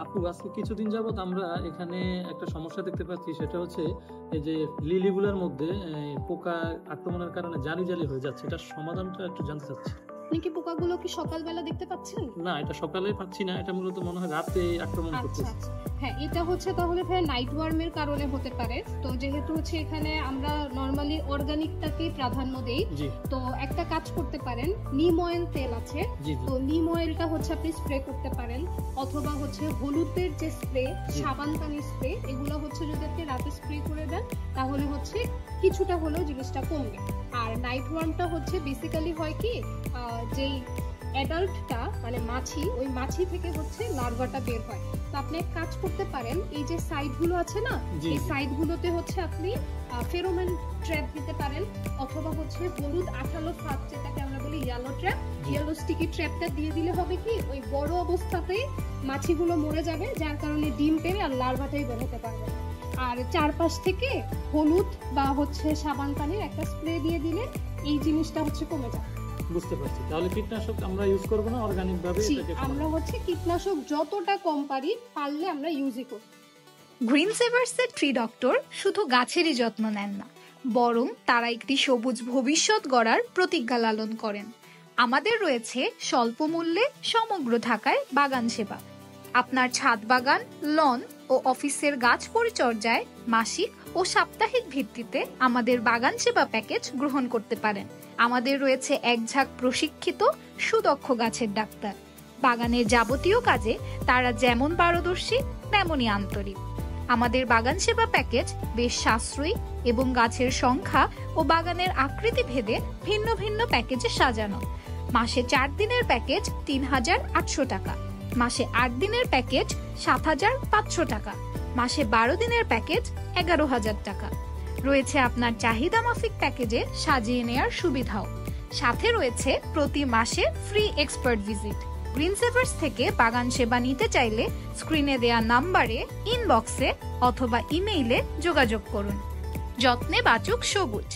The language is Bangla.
আপু আজকে কিছুদিন যাবত আমরা এখানে একটা সমস্যা দেখতে পাচ্ছি, সেটা হচ্ছে এই যে লিলিগুলোর মধ্যে পোকা আক্রমণের কারণে জালি জালি হয়ে যাচ্ছে। এটার সমাধানটা একটু জানতে চাচ্ছি। আপনি কি পোকাগুলো কি সকালবেলা দেখতে পাচ্ছেন? না, এটা সকালে পাচ্ছি না, এটা মূলত মনে হয় রাতে আক্রমণ করতেছে। আচ্ছা, হ্যাঁ, এটা হচ্ছে তাহলে ভাই নাইট ওয়ার্মের কারণে হতে পারে। তো যেহেতু হচ্ছে এখানে আমরা নরমালি অর্গানিকটাকে প্রাধান্য দেই, তো একটা কাজ করতে পারেন, নিম অয়েল তেল আছে, তো নিম অয়েলটা হচ্ছে আপনি স্প্রে করতে পারেন, অথবা হচ্ছে হলুদের যে স্প্রে, সাবান পানি স্প্রে, এগুলো হচ্ছে যদি আপনি রাতে স্প্রে করে দেন তাহলে হচ্ছে কিছুটা হলেও জিনিসটা কমবে। আর নাইট ওয়ার্মটা হচ্ছে বেসিক্যালি হয় কি, যেই অ্যাডাল্টটা মানে মাছি, ওই মাছি থেকে হচ্ছে লার্ভাটা বের হয়। তো আপনি এক কাজ করতে পারেন, এই যে সাইডগুলো আছে না, এই সাইডগুলোতে হচ্ছে আপনি ফেরোমন ট্র্যাপ দিতে পারেন, অথবা হচ্ছে হলুদ আঠালো ফাঁদ, যেটাকে আমরা বলি ইয়েলো ট্র্যাপ, ইয়েলো স্টিকি ট্র্যাপটা দিয়ে দিলে হবে কি, ওই বড় অবস্থাতেই মাছিগুলো মরে যাবে, যার কারণে ডিম পেরে আর লার্ভাটাই বের হতে পারবে। আর চারপাশ থেকে হলুদ বা হচ্ছে সাবান পানির একটা স্প্রে দিয়ে দিলে এই জিনিসটা হচ্ছে কমে যাবে। বুঝতে পারছি। তাহলে কীটনাশক আমরা ইউজ করব না, অর্গানিক ভাবে আমরা হচ্ছে কীটনাশক যতটা কম পারলে আমরা ইউজই করব। গ্রিন সেভার্সের ট্রি ডক্টর শুধু গাছেরই যত্ন নেন না, বরং তারা একটি সবুজ ভবিষ্যৎ গড়ার প্রতিজ্ঞা লালন করেন। আমাদের রয়েছে স্বল্প মূল্যে সমগ্র ঢাকায় বাগান সেবা। আপনার ছাদ বাগান, লন ও অফিসের গাছ পরিচর্যায় মাসিক ও সাপ্তাহিক ভিত্তিতে আমাদের বাগান সেবা প্যাকেজ গ্রহণ করতে পারেন। আমাদের রয়েছে এক ঝাঁক প্রশিক্ষিত সুদক্ষ গাছের ডাক্তার। বাগানের যাবতীয় কাজে তারা যেমন পারদর্শী তেমনই আন্তরিক। আমাদের বাগান সেবা প্যাকেজ বেশ সাশ্রয়ী এবং গাছের সংখ্যা ও বাগানের আকৃতি ভেদে ভিন্ন ভিন্ন প্যাকেজে সাজানো। মাসে 4 দিনের প্যাকেজ ৩,৮০০ টাকা, মাসে 8 দিনের প্যাকেজ ৭,৫০০ টাকা, মাসে 12 দিনের প্যাকেজ 11,০০০ টাকা। রয়েছে আপনার চাহিদা মাফিক প্যাকেজে সাজিয়ে নেওয়ার সুবিধাও। সাথে রয়েছে প্রতি মাসে ফ্রি এক্সপার্ট ভিজিট। গ্রিন সেভার্স থেকে বাগান সেবা নিতে চাইলে স্ক্রিনে দেয়া নাম্বারে, ইনবক্সে অথবা ইমেইলে যোগাযোগ করুন। যত্নে বাঁচুক সবুজ।